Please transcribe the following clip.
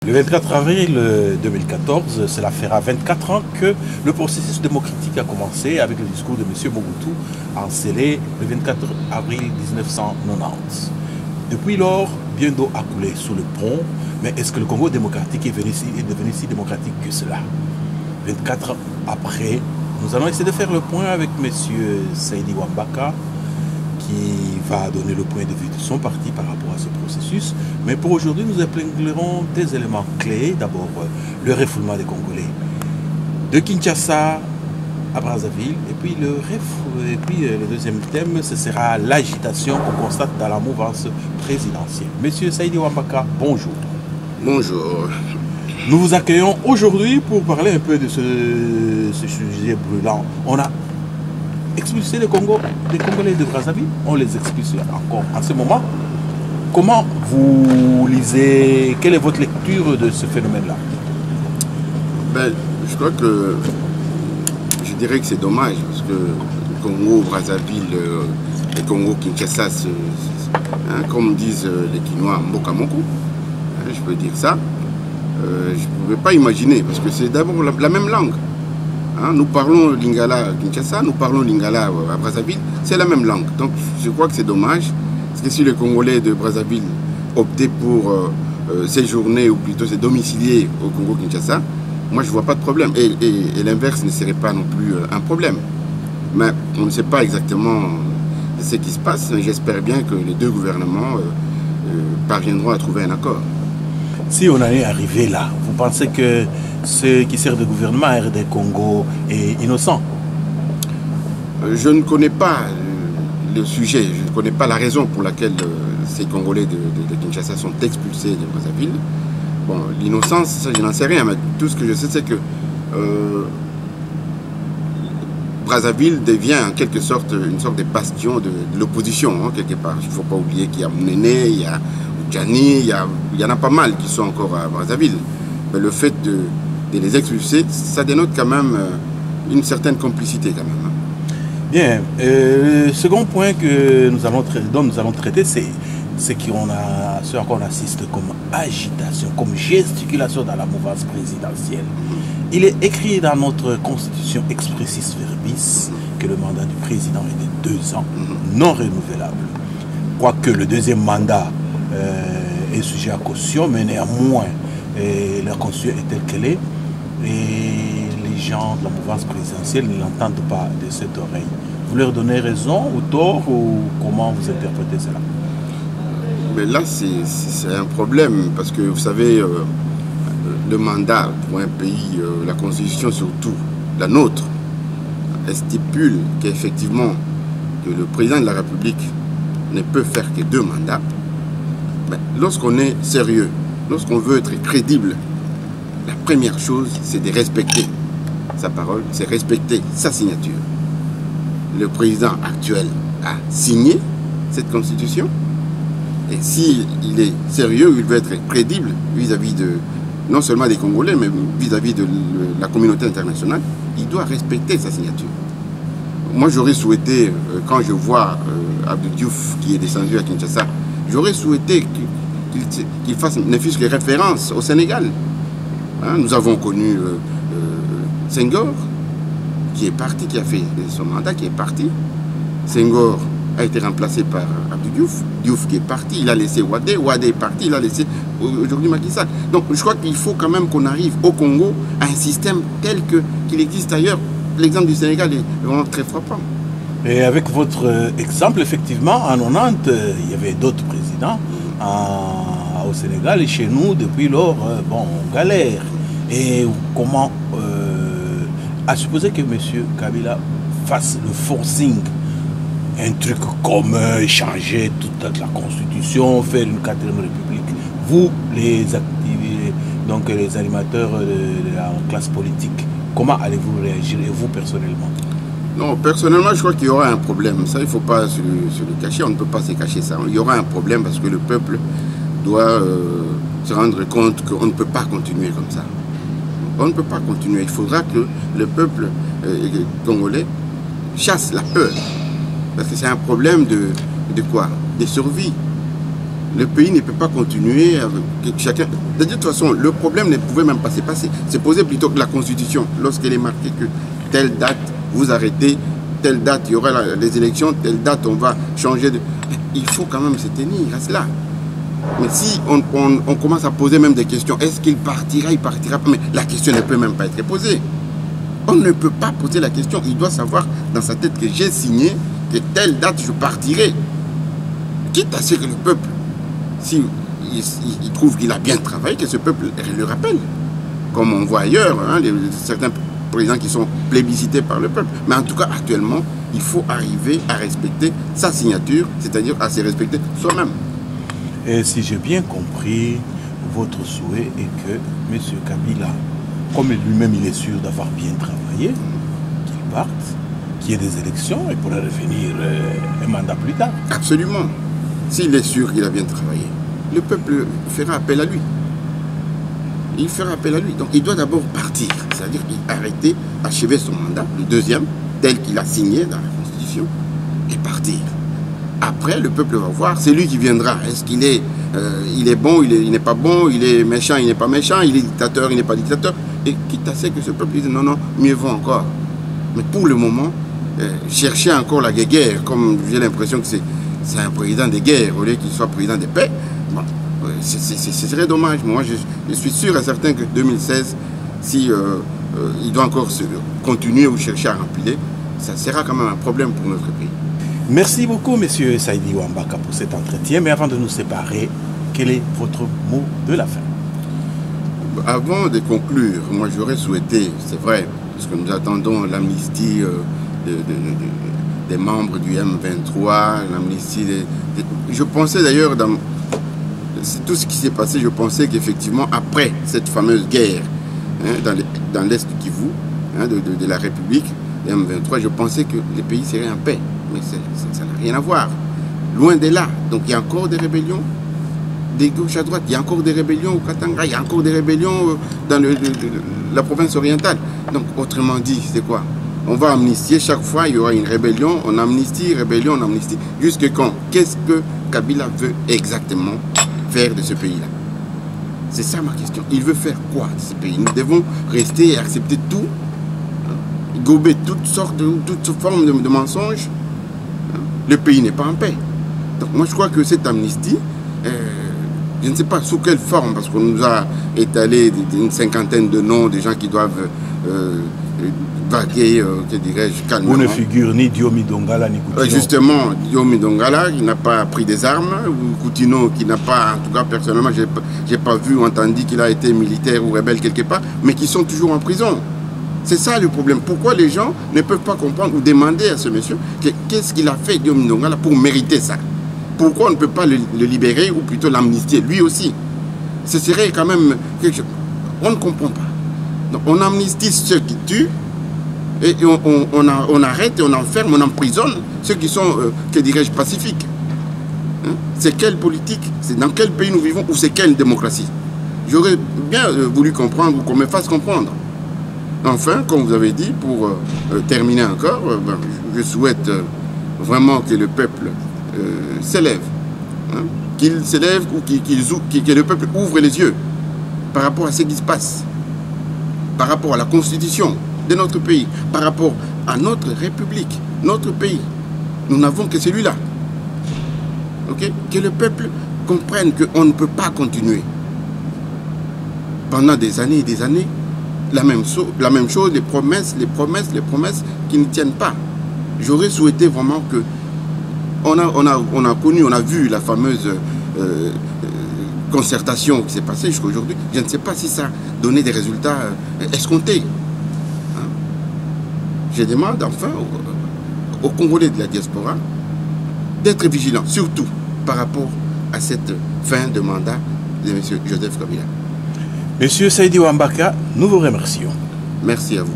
Le 24 avril 2014, cela fera 24 ans que le processus démocratique a commencé avec le discours de M. Mobutu scellé le 24 avril 1990. Depuis lors, bien d'eau a coulé sous le pont, mais est-ce que le Congo démocratique est devenu si démocratique que cela? 24 ans après, nous allons essayer de faire le point avec M. Saidi Wambaka, qui va donner le point de vue de son parti par rapport à ce processus. Mais pour aujourd'hui, nous épinglerons des éléments clés. D'abord, le refoulement des Congolais de Kinshasa à Brazzaville. Et puis le deuxième thème, ce sera l'agitation qu'on constate dans la mouvance présidentielle. Monsieur Saidi Wambaka, bonjour. Bonjour. Nous vous accueillons aujourd'hui pour parler un peu de ce sujet brûlant. On a expulsé les Congolais de Brazzaville, on les expulse encore en ce moment. Comment vous lisez, quelle est votre lecture de ce phénomène-là? Ben, je crois que je dirais que c'est dommage parce que le Congo, Brazzaville, le Congo, Kinshasa, comme disent les Quinois, Mbokamoko, je peux dire ça. Je ne pouvais pas imaginer parce que c'est d'abord la même langue. Nous parlons Lingala à Kinshasa, nous parlons Lingala à Brazzaville, c'est la même langue. Donc je crois que c'est dommage. Parce que si les Congolais de Brazzaville optaient pour séjourner ou plutôt se domicilier au Congo-Kinshasa, moi je ne vois pas de problème. Et l'inverse ne serait pas non plus un problème. Mais on ne sait pas exactement ce qui se passe. J'espère bien que les deux gouvernements parviendront à trouver un accord. Si on en est arrivé là, vous pensez que ce qui sert de gouvernement à RD Congo est innocent? Je ne connais pas le sujet, je ne connais pas la raison pour laquelle ces Congolais de Kinshasa sont expulsés de Brazzaville. Bon, l'innocence, je n'en sais rien, mais tout ce que je sais, c'est que Brazzaville devient en quelque sorte une sorte de bastion de l'opposition, quelque part. Il ne faut pas oublier qu'il y a Mounéné, il y a Djani, il y en a pas mal qui sont encore à Brazzaville. Mais le fait de les expulser, ça dénote quand même une certaine complicité quand même. Bien, le second point que dont nous allons traiter, c'est ce à quoi on assiste comme agitation, comme gesticulation dans la mouvance présidentielle. Il est écrit dans notre constitution expressis verbis que le mandat du président est de 2 ans, non renouvelable. Quoique le deuxième mandat est sujet à caution, mais néanmoins, la constitution est telle qu'elle est, et les gens de la mouvance présidentielle ne l'entendent pas de cette oreille. Vous leur donnez raison ou tort, ou comment vous interprétez cela? Mais là, c'est un problème, parce que vous savez, le mandat pour un pays, la constitution surtout, la nôtre, elle stipule qu'effectivement, que le président de la République ne peut faire que 2 mandats. Mais lorsqu'on est sérieux, lorsqu'on veut être crédible, la première chose, c'est de respecter sa parole, c'est respecter sa signature. Le président actuel a signé cette constitution. Et s'il est sérieux, il veut être crédible vis-à-vis de, non seulement des Congolais, mais vis-à-vis de la communauté internationale, il doit respecter sa signature. Moi, j'aurais souhaité, quand je vois Abdou Diouf qui est descendu à Kinshasa, j'aurais souhaité qu'il fasse ne fût-ce que référence au Sénégal. Nous avons connu Senghor, qui est parti, qui a fait son mandat, qui est parti. Senghor a été remplacé par Abdou Diouf. Diouf qui est parti, il a laissé Wade. Wade est parti, il a laissé aujourd'hui Macky Sall. Donc je crois qu'il faut quand même qu'on arrive au Congo à un système tel qu'il existe ailleurs. L'exemple du Sénégal est vraiment très frappant. Et avec votre exemple, effectivement, en 90, il y avait d'autres présidents au Sénégal et chez nous, depuis lors, bon, on galère. Et comment, à supposer que M. Kabila fasse le forcing, un truc comme changer toute la constitution, faire une 4e république, vous, les activistes, donc les animateurs de la classe politique, comment allez-vous réagir, et vous personnellement? Non, personnellement, je crois qu'il y aura un problème. Ça, il ne faut pas se le cacher, on ne peut pas se cacher ça. Il y aura un problème parce que le peuple doit se rendre compte qu'on ne peut pas continuer comme ça. On ne peut pas continuer. Il faudra que le peuple congolais chasse la peur. Parce que c'est un problème de quoi? De survie. Le pays ne peut pas continuer avec chacun. De toute façon, le problème ne pouvait même pas se passer. C'est posé plutôt que la Constitution, lorsqu'elle est marquée que telle date, vous arrêtez, telle date, il y aura les élections, telle date, on va changer de... Il faut quand même se tenir à cela. Mais si on commence à poser même des questions, est-ce qu'il partira, il partira pas, mais la question ne peut même pas être posée. On ne peut pas poser la question. Il doit savoir dans sa tête que j'ai signé que telle date je partirai. Quitte à ce que le peuple, s'il trouve qu'il a bien travaillé, que ce peuple le rappelle. Comme on voit ailleurs, hein, certains présidents qui sont plébiscités par le peuple. Mais en tout cas, actuellement, il faut arriver à respecter sa signature, c'est-à-dire à se respecter soi-même. Et si j'ai bien compris, votre souhait est que M. Kabila, comme lui-même il est sûr d'avoir bien travaillé, qu'il parte, qu'il y ait des élections et pourrait revenir un mandat plus tard. Absolument. S'il est sûr qu'il a bien travaillé, le peuple fera appel à lui. Il fera appel à lui. Donc il doit d'abord partir, c'est-à-dire arrêter, achever son mandat, le deuxième, tel qu'il a signé dans la Constitution, et partir. Après, le peuple va voir, c'est lui qui viendra. Est-ce qu'il est, il est bon, il n'est pas bon, il est méchant, il n'est pas méchant, il est dictateur, il n'est pas dictateur. Et quitte à ce que ce peuple dise non, non, mieux vaut encore. Mais pour le moment, chercher encore la guerre, comme j'ai l'impression que c'est un président de guerre, au lieu qu'il soit président de paix, bon, ce serait dommage. Moi, je suis sûr et certain que 2016, si il doit encore continuer ou chercher à remplir, ça sera quand même un problème pour notre pays. Merci beaucoup, M. Saïdi Ouambaka, pour cet entretien. Mais avant de nous séparer, quel est votre mot de la fin? Avant de conclure, moi j'aurais souhaité, c'est vrai, parce que nous attendons l'amnistie des membres du M23, l'amnistie Je pensais d'ailleurs, dans tout ce qui s'est passé, je pensais qu'effectivement, après cette fameuse guerre hein, dans l'Est du Kivu, hein, de la République, le M23, je pensais que les pays seraient en paix. Mais ça n'a rien à voir. Loin de là. Donc il y a encore des rébellions des gauches à droite. Il y a encore des rébellions au Katanga. Il y a encore des rébellions dans la province orientale. Donc autrement dit, c'est quoi? On va amnistier. Chaque fois, il y aura une rébellion. On amnistie, rébellion, on amnistie. Jusque quand? Qu'est-ce que Kabila veut exactement faire de ce pays-là? C'est ça ma question. Il veut faire quoi de ce pays? Nous devons rester et accepter tout, gober toutes formes de mensonges. Le pays n'est pas en paix. Donc moi je crois que cette amnistie, je ne sais pas sous quelle forme, parce qu'on nous a étalé une cinquantaine de noms de gens qui doivent vaguer, que dirais-je, calmement. Où ne figure ni Diomi Dongala ni Koutino. Justement, Diomi Dongala qui n'a pas pris des armes, ou Koutino qui n'a pas, en tout cas personnellement, je n'ai pas vu ou entendu qu'il a été militaire ou rebelle quelque part, mais qui sont toujours en prison. C'est ça le problème. Pourquoi les gens ne peuvent pas comprendre ou demander à ce monsieur qu'est-ce qu'il a fait, Diomi Dongala, pour mériter ça? Pourquoi on ne peut pas le libérer ou plutôt l'amnistier, lui aussi? Ce serait quand même quelque chose. On ne comprend pas. Donc on amnistie ceux qui tuent et on arrête et on enferme, on emprisonne ceux qui sont, que dirais-je, pacifiques. Hein? C'est quelle politique? C'est dans quel pays nous vivons ou c'est quelle démocratie? J'aurais bien voulu comprendre ou qu'on me fasse comprendre. Enfin, comme vous avez dit, pour terminer encore, je souhaite vraiment que le peuple s'élève. Hein, qu'il s'élève ou que le peuple ouvre les yeux par rapport à ce qui se passe, par rapport à la constitution de notre pays, par rapport à notre république, notre pays. Nous n'avons que celui-là. Okay? Que le peuple comprenne qu'on ne peut pas continuer pendant des années et des années la même chose, les promesses qui ne tiennent pas. J'aurais souhaité vraiment que on a connu, on a vu la fameuse concertation qui s'est passée jusqu'à aujourd'hui. Je ne sais pas si ça a donné des résultats escomptés. Hein? Je demande enfin aux Congolais de la diaspora d'être vigilants, surtout par rapport à cette fin de mandat de M. Joseph Kabila. Monsieur Saïdi Ouambaka, nous vous remercions. Merci à vous.